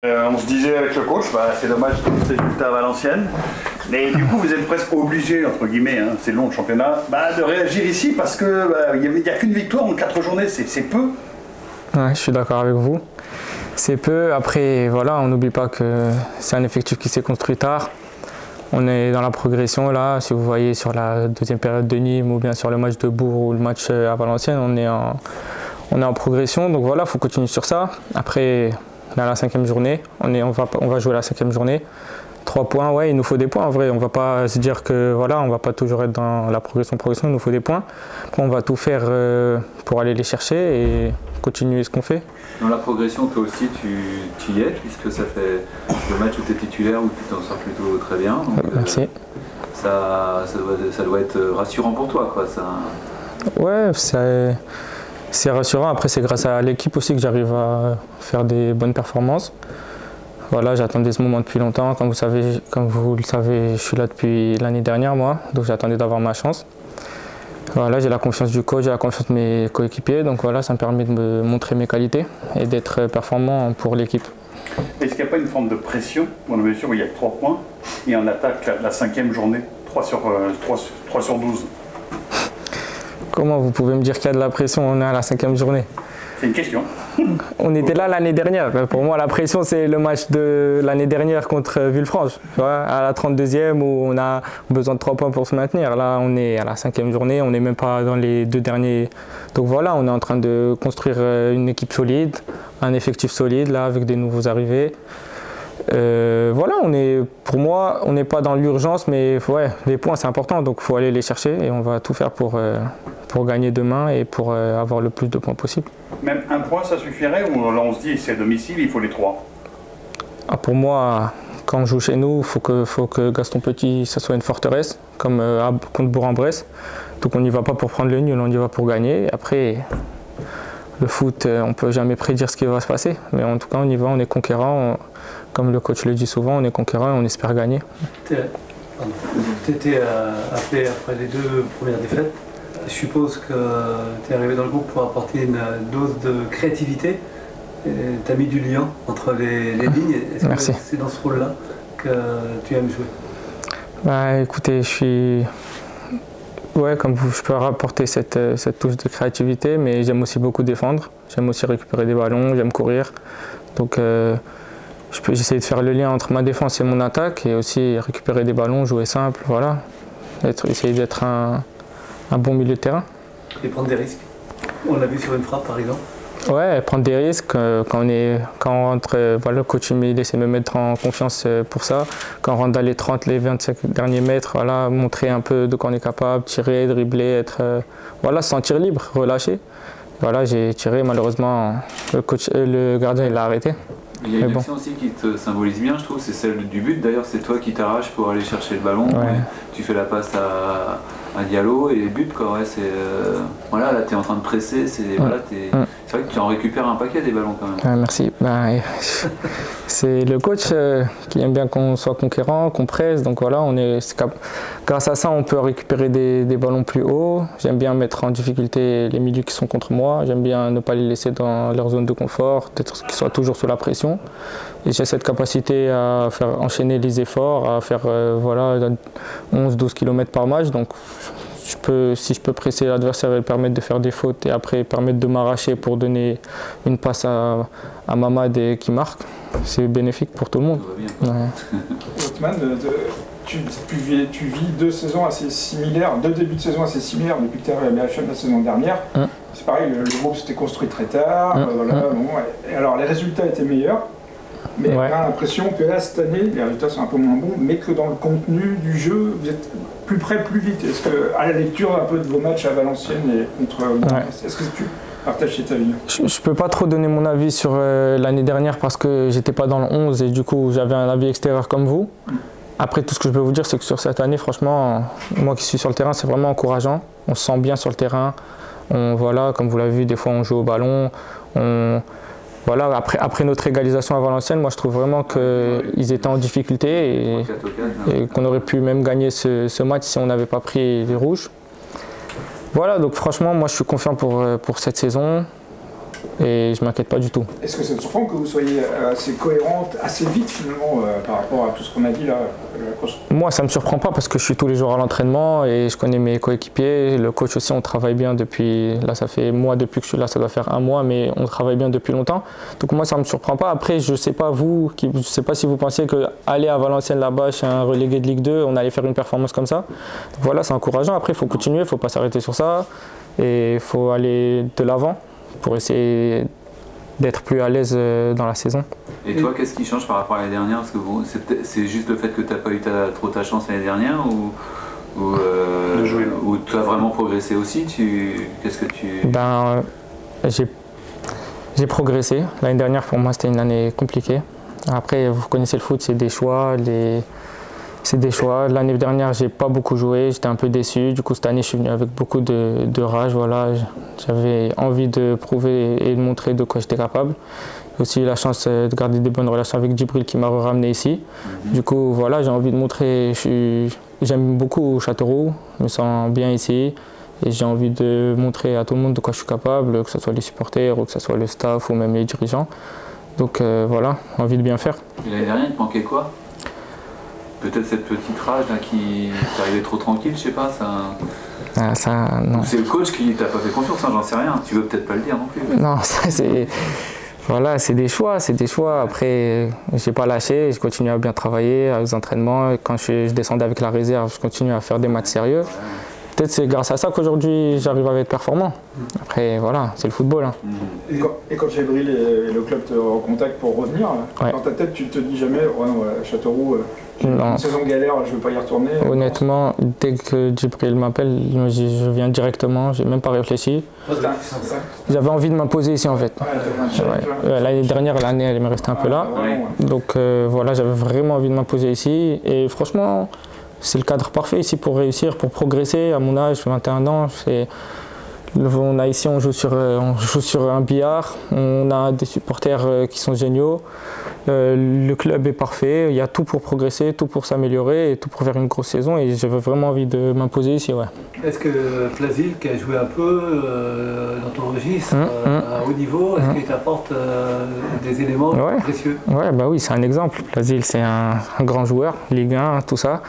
On se disait avec le coach, c'est dommage de ce résultat à Valenciennes. Mais du coup, vous êtes presque obligé, entre guillemets, hein, c'est long le championnat, de réagir ici parce qu'il n'y a qu'une victoire en 4 journées, c'est peu. Ouais, je suis d'accord avec vous. C'est peu. Après, voilà, on n'oublie pas que c'est un effectif qui s'est construit tard. On est dans la progression là. Si vous voyez sur la deuxième période de Nîmes ou bien sur le match de Bourg ou le match à Valenciennes, on est en progression. Donc voilà, il faut continuer sur ça. Après, on est à la 5e journée. On va jouer la 5e journée. 3 points, ouais, il nous faut des points en vrai. On ne va pas se dire que voilà, on ne va pas toujours être dans la progression, il nous faut des points. Après, on va tout faire pour aller les chercher et continuer ce qu'on fait. Dans la progression, toi aussi, tu y es, puisque ça fait le match où tu es titulaire, où tu t'en sors plutôt très bien. Donc, merci. Ça doit être rassurant pour toi, quoi. Ça... Ouais, c'est rassurant. Après, c'est grâce à l'équipe aussi que j'arrive à faire des bonnes performances. Voilà, j'attendais ce moment depuis longtemps. Comme vous le savez, je suis là depuis l'année dernière, moi. Donc j'attendais d'avoir ma chance. Voilà, j'ai la confiance du coach, j'ai la confiance de mes coéquipiers. Donc voilà, ça me permet de me montrer mes qualités et d'être performant pour l'équipe. Est-ce qu'il n'y a pas une forme de pression dans la mesure où il y a 3 points et on attaque la 5e journée, 3 sur 12? Comment vous pouvez me dire qu'il y a de la pression? On est à la 5e journée. C'est une question. On était là l'année dernière. Pour moi, la pression, c'est le match de l'année dernière contre Villefranche. À la 32e où on a besoin de 3 points pour se maintenir. Là, on est à la 5e journée, on n'est même pas dans les 2 derniers. Donc voilà, on est en train de construire une équipe solide, un effectif solide là avec des nouveaux arrivés. Voilà, pour moi, on n'est pas dans l'urgence, mais ouais, les points c'est important, donc il faut aller les chercher et on va tout faire pour gagner demain et pour avoir le plus de points possible. Même un point ça suffirait ou là on se dit c'est à domicile, il faut les 3? Pour moi, quand on joue chez nous, il faut que Gaston Petit ça soit une forteresse, comme contre Bourg-en-Bresse. Donc on n'y va pas pour prendre le nul, on y va pour gagner. Après, le foot, on ne peut jamais prédire ce qui va se passer, mais en tout cas on y va, on est conquérant. Comme le coach le dit souvent, on est conquérant et on espère gagner. Tu étais appelé après les 2 premières défaites. Je suppose que tu es arrivé dans le groupe pour apporter une dose de créativité. Tu as mis du lien entre les lignes. Est-ce que c'est dans ce rôle-là que tu aimes jouer? Écoutez, comme vous, je peux apporter cette touche de créativité, mais j'aime aussi beaucoup défendre. J'aime aussi récupérer des ballons, j'aime courir. Donc j'essaie de faire le lien entre ma défense et mon attaque et aussi récupérer des ballons, jouer simple, voilà. Essayer d'être un bon milieu de terrain. Et prendre des risques. On l'a vu sur une frappe par exemple. Ouais, prendre des risques. Quand on rentre, le coach il essaie de me mettre en confiance pour ça. Quand on rentre dans les 30, les 25 derniers mètres, voilà, montrer un peu de quoi on est capable, tirer, dribbler, se sentir libre, relâcher. Voilà, j'ai tiré, malheureusement, le gardien il l'a arrêté. Il y a une action aussi qui te symbolise bien, je trouve, c'est celle du but. D'ailleurs, c'est toi qui t'arraches pour aller chercher le ballon. Ouais. Tu fais la passe à Diallo et le but, quoi. Ouais, voilà, là, tu es en train de presser. C'est vrai que tu en récupères un paquet des ballons quand même. Merci. C'est le coach qui aime bien qu'on soit conquérant, qu'on presse. Donc voilà, grâce à ça, on peut récupérer des ballons plus hauts. J'aime bien mettre en difficulté les milieux qui sont contre moi. J'aime bien ne pas les laisser dans leur zone de confort, qu'ils soient toujours sous la pression. Et j'ai cette capacité à faire enchaîner les efforts, à faire 11-12 km par match. Donc si je peux presser l'adversaire et le permettre de faire des fautes et après permettre de m'arracher pour donner une passe à Mamad et qui marque, c'est bénéfique pour tout le monde. Othman, tu vis 2 saisons assez similaires, 2 débuts de saison assez similaires depuis que tu es arrivé à BHM la saison dernière. C'est pareil, le groupe s'était construit très tard. Et alors les résultats étaient meilleurs. Mais on a l'impression que là, cette année, les résultats sont un peu moins bons, mais que dans le contenu du jeu, vous êtes plus près, plus vite. Est-ce que, à la lecture un peu de vos matchs à Valenciennes et contre est-ce que tu partages cet avis? Je ne peux pas trop donner mon avis sur l'année dernière parce que j'étais pas dans le 11 et du coup j'avais un avis extérieur comme vous. Après, tout ce que je peux vous dire, c'est que sur cette année, franchement, moi qui suis sur le terrain, c'est vraiment encourageant. On se sent bien sur le terrain. Comme vous l'avez vu, des fois on joue au ballon. Après notre égalisation à Valenciennes, moi je trouve vraiment qu'ils étaient en difficulté et qu'on aurait pu même gagner ce match si on n'avait pas pris les rouges. Voilà, donc franchement, moi je suis confiant pour cette saison. et je m'inquiète pas du tout. Est-ce que ça te surprend que vous soyez assez cohérente, assez vite finalement par rapport à tout ce qu'on a dit là? Moi, ça me surprend pas parce que je suis tous les jours à l'entraînement et je connais mes coéquipiers. Le coach aussi, on travaille bien depuis, là ça fait moi depuis que je suis là, ça doit faire un mois, mais on travaille bien depuis longtemps. Donc moi, ça me surprend pas. Après, je sais pas vous, je sais pas si vous pensez qu'aller à Valenciennes là-bas, chez un relégué de Ligue 2, on allait faire une performance comme ça. Donc voilà, c'est encourageant. Après, il faut continuer, il faut pas s'arrêter sur ça et il faut aller de l'avant pour essayer d'être plus à l'aise dans la saison. Et toi, qu'est-ce qui change par rapport à l'année dernière? Parce que c'est juste le fait que tu n'as pas eu trop ta chance l'année dernière ou tu as vraiment progressé aussi? Qu'est-ce que tu... J'ai progressé. L'année dernière, pour moi, c'était une année compliquée. Après, vous connaissez le foot, c'est des choix. C'est des choix. L'année dernière, j'ai pas beaucoup joué, j'étais un peu déçu. Du coup, cette année, je suis venu avec beaucoup de rage. Voilà. J'avais envie de prouver et de montrer de quoi j'étais capable. J'ai aussi eu la chance de garder des bonnes relations avec Djibril qui m'a ramené ici. Du coup, voilà, j'ai envie de montrer. J'aime beaucoup Châteauroux, je me sens bien ici. Et j'ai envie de montrer à tout le monde de quoi je suis capable, que ce soit les supporters, ou que ce soit le staff ou même les dirigeants. Donc voilà, envie de bien faire. Et l'année dernière, il te manquait quoi? Peut-être cette petite rage là qui t'arrivait trop tranquille, je sais pas, ça... non. C'est le coach qui t'a pas fait confiance, hein, j'en sais rien. Tu veux peut-être pas le dire non plus. Non, ça c'est... Voilà, c'est des choix, c'est des choix. Après, j'ai pas lâché, je continue à bien travailler, aux entraînements. Quand je descendais avec la réserve, je continue à faire des matchs sérieux. Peut-être c'est grâce à ça qu'aujourd'hui j'arrive à être performant. Après, voilà, c'est le football. Hein. Et quand Djibril et le club te recontactent pour revenir, dans ta tête, tu te dis jamais, oh non, Châteauroux, une saison galère, je ne veux pas y retourner? Honnêtement, dès que Djibril m'appelle, je viens directement, j'ai même pas réfléchi. J'avais envie de m'imposer ici en fait. L'année dernière, elle m'est restée un peu là. Donc voilà, j'avais vraiment envie de m'imposer ici. Et franchement, c'est le cadre parfait ici pour réussir, pour progresser. À mon âge, 21 ans, on joue sur un billard, on a des supporters qui sont géniaux, le club est parfait, il y a tout pour progresser, tout pour s'améliorer et tout pour faire une grosse saison et j'avais vraiment envie de m'imposer ici. Ouais. Est-ce que Plasil, qui a joué un peu dans ton registre à haut niveau, est-ce qu'il t'apporte des éléments précieux? Ouais, bah oui, c'est un exemple. Plasil, c'est un grand joueur, Ligue 1, tout ça.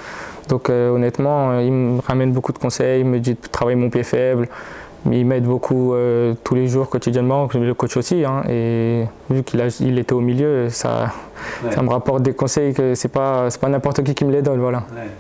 Donc honnêtement, il me ramène beaucoup de conseils, il me dit de travailler mon pied faible. Mais il m'aide beaucoup tous les jours, quotidiennement, le coach aussi. Hein, et vu qu'il était au milieu, ça me rapporte des conseils que c'est pas n'importe qui me les donne. Voilà. Ouais.